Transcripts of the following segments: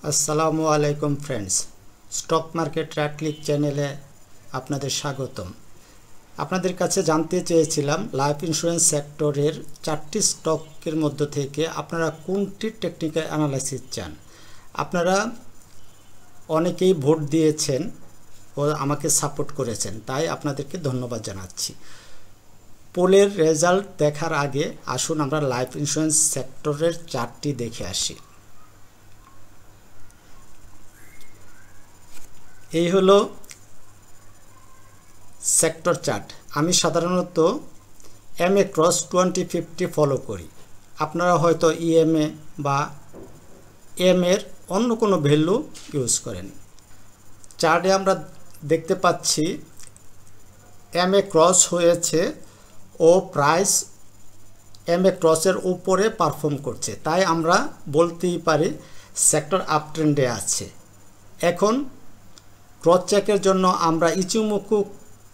আসসালামু আলাইকুম friends, stock market right click চ্যানেলে আপনাদের স্বাগতম। আপনাদের কাছে জানতে চেয়েছিলাম লাইফ ইন্স্যুরেন্স সেক্টরের 4টি স্টকের মধ্য থেকে আপনারা কোনটি টেকনিক্যাল অ্যানালাইসিস চান। আপনারা অনেকেই ভোট দিয়েছেন ও আমাকে সাপোর্ট করেছেন, তাই আপনাদেরকে ধন্যবাদ জানাচ্ছি। পোলের রেজাল্ট দেখার আগে আসুন আমরা লাইফ ইন্স্যুরেন্স সেক্টরের 4টি দেখে আসি। এই হলো সেক্টর চার্ট। আমি সাধারণত MA ক্রস 2050 ফলো করি। আপনারা হয়তো EMA বা M এর অন্য কোনো ভ্যালু ইউজ করেন। চার্টে আমরা দেখতে পাচ্ছি MA ক্রস হয়েছে ও প্রাইস MA ক্রসের উপরে পারফর্ম করছে, তাই আমরা বলতেই পারি সেক্টর আপ ট্রেন্ডে আছে। এখন ক্রস চেকের জন্য আমরা ইচিমোকু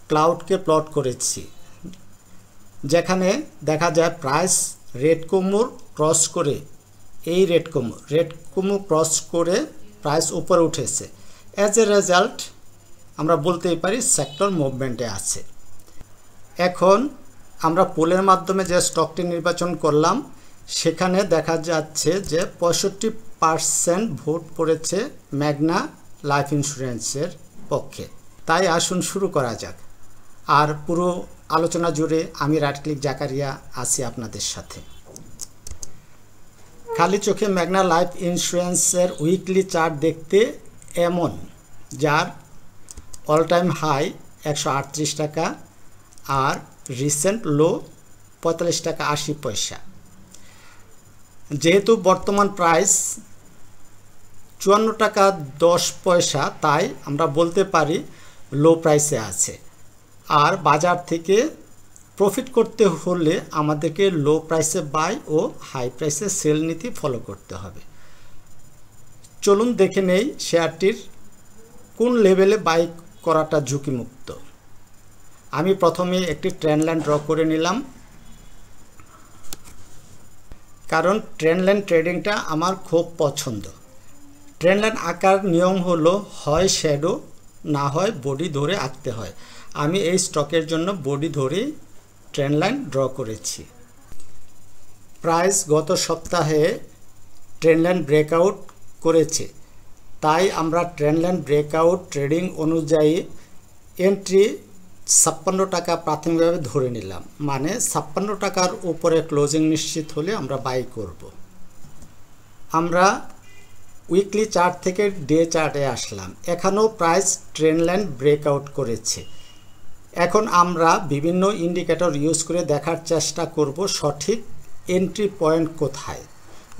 ক্লাউডকে প্লট করেছি, যেখানে দেখা যায় প্রাইস রেড কুমুর ক্রস করে এই রেড কুমু ক্রস করে প্রাইস উপরে উঠেছে। অ্যাজ এ রেজাল্ট আমরা বলতেই পারি সেক্টর মুভমেন্টে আছে। এখন আমরা পোলের মাধ্যমে যে স্টকটি নির্বাচন করলাম, সেখানে দেখা যাচ্ছে যে 65% ভোট পড়েছে ম্যাগনা লাইফ ইন্স্যুরেন্সের পক্ষে। তাই আসুন শুরু করা যাক। আর পুরো আলোচনা জুড়ে আমি রাইট ক্লিক জাকারিয়া আছি আপনাদের সাথে। খালি চোখে ম্যাগনা লাইফ ইন্স্যুরেন্সের উইকলি চার্ট দেখতে এমন, যার অল টাইম হাই 138 টাকা আর রিসেন্ট লো 45 টাকা 80 পয়সা। যেহেতু বর্তমান প্রাইস 54 টাকা 10 পয়সা, তাই আমরা বলতে পারি লো প্রাইসে আছে। আর বাজার থেকে প্রফিট করতে হলে আমাদেরকে লো প্রাইসে বাই ও হাই প্রাইসে সেল নীতি ফলো করতে হবে। চলুন দেখে নেই শেয়ারটির কোন লেভেলে বাই করাটা ঝুঁকিমুক্ত। আমি প্রথমে একটি ট্রেন্ড লাইন ড্র করে নিলাম, কারণ ট্রেন্ড লাইন ট্রেডিংটা আমার খুব পছন্দ। ট্রেন্ড লাইন আঁকার নিয়ম হলো হয় শ্যাডো, না হয় বডি ধরে আঁকতে হয়। আমি এই স্টকের জন্য বডি ধরে ট্রেন্ড লাইন ড্র করেছি। প্রাইস গত সপ্তাহে ট্রেন্ড লাইন ব্রেকআউট করেছে, তাই আমরা ট্রেন্ড লাইন ব্রেকআউট ট্রেডিং অনুযায়ী এন্ট্রি 56 টাকা প্রাথমিকভাবে ধরে নিলাম। মানে 56 টাকার উপরে ক্লোজিং নিশ্চিত হলে আমরা বাই করব। আমরা উইকলি চার্ট থেকে ডে চার্টে আসলাম। এখানেও প্রাইস ট্রেন্ড লাইন ব্রেকআউট করেছে। এখন আমরা বিভিন্ন ইন্ডিকেটর ইউজ করে দেখার চেষ্টা করব সঠিক এন্ট্রি পয়েন্ট কোথায়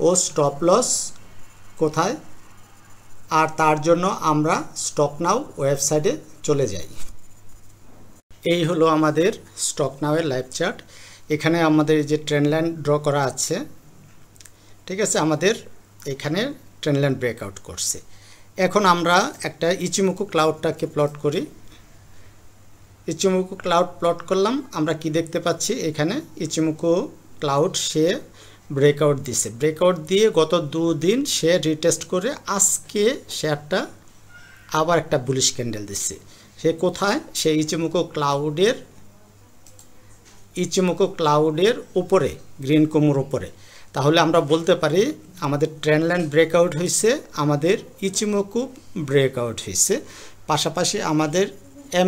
ও স্টপ লস কোথায়। আর তার জন্য আমরা স্টক নাও ওয়েবসাইটে চলে যাই। এই হলো আমাদের স্টক নাওয়ের লাইভ চার্ট। এখানে আমাদের যে ট্রেন্ড লাইন ড্র করা আছে, ঠিক আছে, আমাদের এখানে ট্রেন্ড লাইন ব্রেকআউট করছে। এখন আমরা একটা ইচিমোকু ক্লাউডটাকে প্লট করি। ইচিমোকু ক্লাউড প্লট করলাম। আমরা কি দেখতে পাচ্ছি, এখানে ইচিমোকু ক্লাউড সে ব্রেকআউট দিছে। ব্রেকআউট দিয়ে গত 2 দিন সে রিটেস্ট করে আজকে শেয়ারটা আবার একটা বুলিশ ক্যান্ডেল দিচ্ছে। সে কোথায়? সে ইচিমোকু ক্লাউডের উপরে, গ্রিন কুমুর উপরে। তাহলে আমরা বলতে পারি আমাদের ট্রেন্ড লাইন ব্রেকআউট হয়েছে, আমাদের ইচিমোকু ব্রেকআউট হয়েছে, পাশাপাশি আমাদের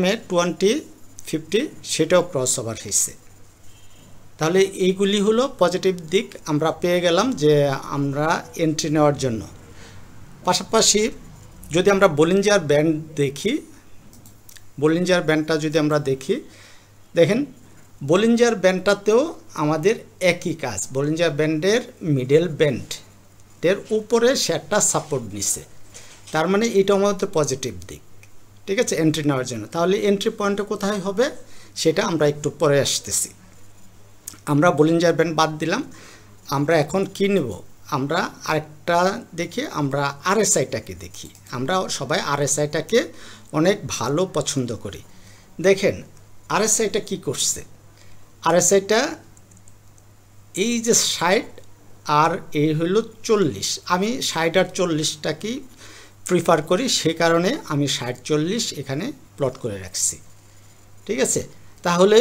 MA 2050 সেটাও ক্রস ওভার হয়েছে। তাহলে এইগুলি হলো পজিটিভ দিক আমরা পেয়ে গেলাম যে আমরা এন্ট্রি নেওয়ার জন্য। পাশাপাশি যদি আমরা বলিঞ্জার ব্যান্ড দেখি, বলিঞ্জার ব্যান্ডটা যদি আমরা দেখি, দেখেন বলিঞ্জার ব্যান্ডটাতেও আমাদের একই কাজ। বলিঞ্জার ব্যান্ডের মিডল ব্যান্ডের উপরে শেয়ারটা সাপোর্ট নিছে, তার মানে এটা আমাদের পজিটিভ দিক, ঠিক আছে, এন্ট্রি নেওয়ার জন্য। তাহলে এন্ট্রি পয়েন্টটা কোথায় হবে সেটা আমরা একটু পরে আসতেছি। আমরা বলিঞ্জার ব্যান্ড বাদ দিলাম। আমরা এখন কি নেব? আমরা আরেকটা দেখি, আমরা RSIটাকে দেখি। আমরা সবাই RSIটাকে অনেক ভালো পছন্দ করি। দেখেন RSIটা কি করছে। RSIটা এই যে 60 আর এই হলো 40। আমি 60 আর 40টাকেই প্রিফার করি, সে কারণে আমি 60-40 এখানে প্লট করে রাখছি। ঠিক আছে, তাহলে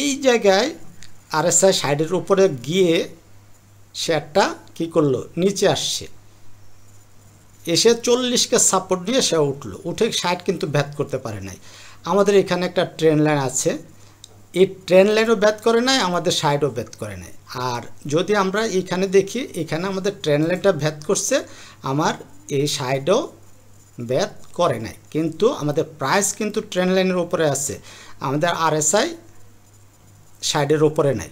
এই জায়গায় RSI 60-এর উপরে গিয়ে শেয়ারটা কী করলো, নিচে আসছে, এসে 40কে সাপোর্ট দিয়ে সে উঠে 60 কিন্তু ভেদ করতে পারে নাই। আমাদের এখানে একটা ট্রেন্ড লাইন আছে, এই ট্রেন্ড লাইনও ভেদ করে নাই, আমাদের 60ও ভেদ করে নাই। আর যদি আমরা এখানে দেখি, এখানে আমাদের ট্রেন্ড লাইনটা ভেদ করছে, আমার এই 60ও ভেদ করে নাই, কিন্তু আমাদের প্রাইস কিন্তু ট্রেন্ড লাইনের উপরে আছে, আমাদের RSI 60-এর উপরে নাই।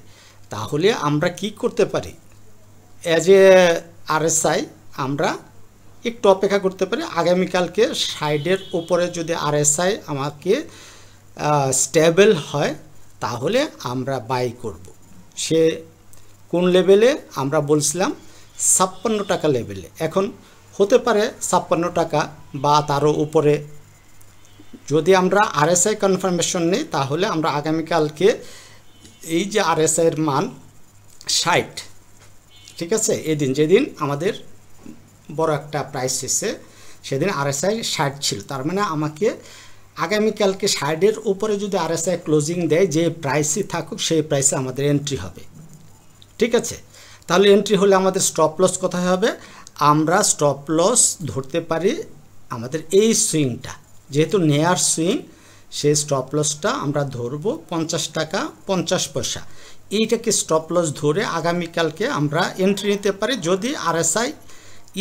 তাহলে আমরা কি করতে পারি, অ্যাজ এ RSI আমরা একটু অপেক্ষা করতে পারি। আগামীকালকে 60-এর উপরে যদি RSI আমাকে স্টেবল হয় তাহলে আমরা বাই করব। সে কোন লেভেলে, আমরা বলছিলাম 56 টাকা লেভেলে। এখন হতে পারে 56 টাকা বা তারও উপরে। যদি আমরা RSI কনফার্মেশন নিই তাহলে আমরা আগামীকালকে এই যে RSI এর মান 60, ঠিক আছে, এদিন যেদিন আমাদের বড় একটা প্রাইস এসে সেদিন RSI 60 ছিল, তার মানে আমাকে আগামীকালকে 60-এর উপরে যদি RSI ক্লোজিং দেয়, যে প্রাইসই থাকুক সেই প্রাইসে আমাদের এন্ট্রি হবে। ঠিক আছে, তাহলে এন্ট্রি হলে আমাদের স্টপ লস কোথায় হবে, আমরা স্টপ লস ধরতে পারি আমাদের এই সুইংটা, যেহেতু নেয়ার সুইং, সেই স্টপ লসটা আমরা ধরবো 50 টাকা 50 পয়সা। এইটাকে স্টপ লস ধরে আগামীকালকে আমরা এন্ট্রি নিতে পারি যদি RSI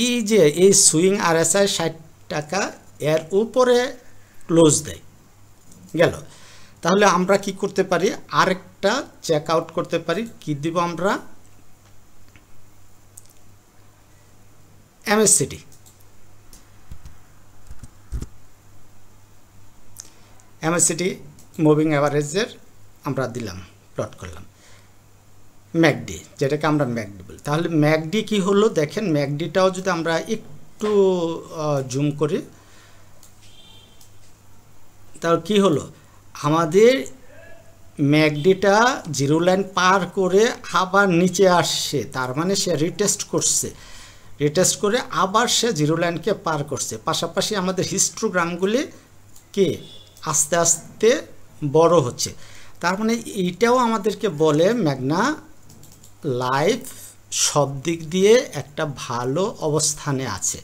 এই যে এই সুইং RSI 60 টাকা এর উপরে ক্লোজ দেয়। গেল, তাহলে আমরা কি করতে পারি, আরেকটা চেক আউট করতে পারি। কি দিব আমরা, MACD মুভিং অ্যাভারেজের আমরা দিলাম, প্লট করলাম। MACD, যেটাকে আমরা MACD বলি। তাহলে MACD কি হলো দেখেন, MACDটাও যদি আমরা একটু জুম করি তাহলে কি হলো, আমাদের MACDটা জিরো লাইন পার করে আবার নিচে আসছে, তার মানে সে রিটেস্ট করছে, রিটেস্ট করে আবার সে জিরো লাইনকে পার করছে। পাশাপাশি আমাদের হিস্টোগ্রামগুলি কে আস্তে আস্তে বড় হচ্ছে, তার মানে এইটাও আমাদেরকে বলে ম্যাগনা লাইফ সব দিক দিয়ে একটা ভালো অবস্থানে আছে।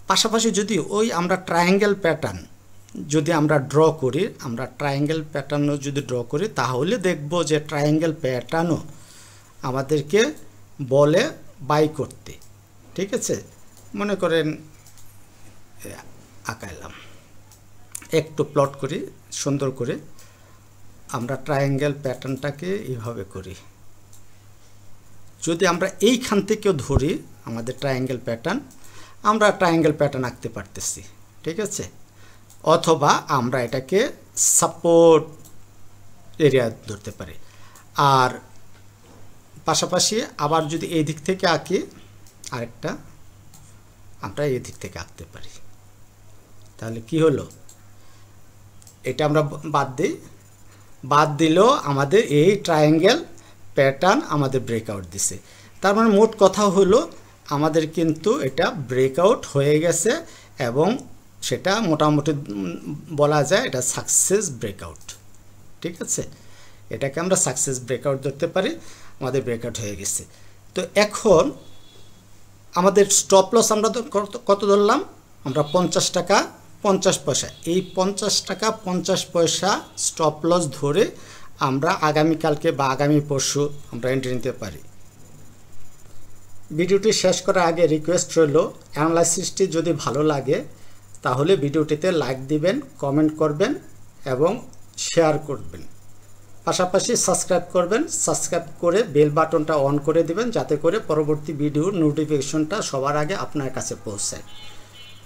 পাশাপাশি যদি ওই আমরা ট্রায়াঙ্গেল প্যাটার্ন যদি আমরা ড্র করি, আমরা ট্রায়াঙ্গেল প্যাটার্নও যদি ড্র করি তাহলে দেখব যে ট্রায়াঙ্গেল প্যাটার্নও আমাদেরকে বলে বাই করতে। ঠিক আছে, মনে করেন আঁকাইলাম, একটু প্লট করি সুন্দর করে, আমরা ট্রায়াঙ্গেল প্যাটার্নটাকে এইভাবে করি। যদি আমরা এইখান থেকেও ধরি আমাদের ট্রায়াঙ্গেল প্যাটার্ন, আমরা ট্রায়াঙ্গেল প্যাটার্ন আঁকতে পারতেছি। ঠিক আছে, অথবা আমরা এটাকে সাপোর্ট এরিয়া ধরতে পারি। আর পাশাপাশি আবার যদি এই দিক থেকে আঁকি, আরেকটা আমরা এই দিক থেকে আঁকতে পারি। তাহলে কি হলো, এটা আমরা বাদ দিলেও আমাদের এই ট্রায়াঙ্গেল প্যাটার্ন আমাদের ব্রেকআউট দিছে। তার মানে মোট কথা হলো আমাদের কিন্তু এটা ব্রেকআউট হয়ে গেছে এবং সেটা মোটামুটি বলা যায় এটা সাকসেস ব্রেকআউট। ঠিক আছে, এটাকে আমরা সাকসেস ব্রেকআউট ধরতে পারি, আমাদের ব্রেকআউট হয়ে গেছে। তো এখন আমাদের স্টপ লস আমরা কত ধরলাম, আমরা 50 টাকা 50 পয়সা, এই 50 টাকা 50 পয়সা স্টপ লস ধরে আমরা আগামীকালকে বা আগামী পরশু আমরা এন্ট্রি নিতে পারি। ভিডিওটি শেষ করার আগে রিকোয়েস্ট রইল, অ্যানালাইসিসটি যদি ভালো লাগে তাহলে ভিডিওটিতে লাইক দিবেন, কমেন্ট করবেন এবং শেয়ার করবেন। পাশাপাশি সাবস্ক্রাইব করবেন, সাবস্ক্রাইব করে বেল বাটনটা অন করে দিবেন যাতে করে পরবর্তী ভিডিওর নোটিফিকেশনটা সবার আগে আপনার কাছে পৌঁছায়।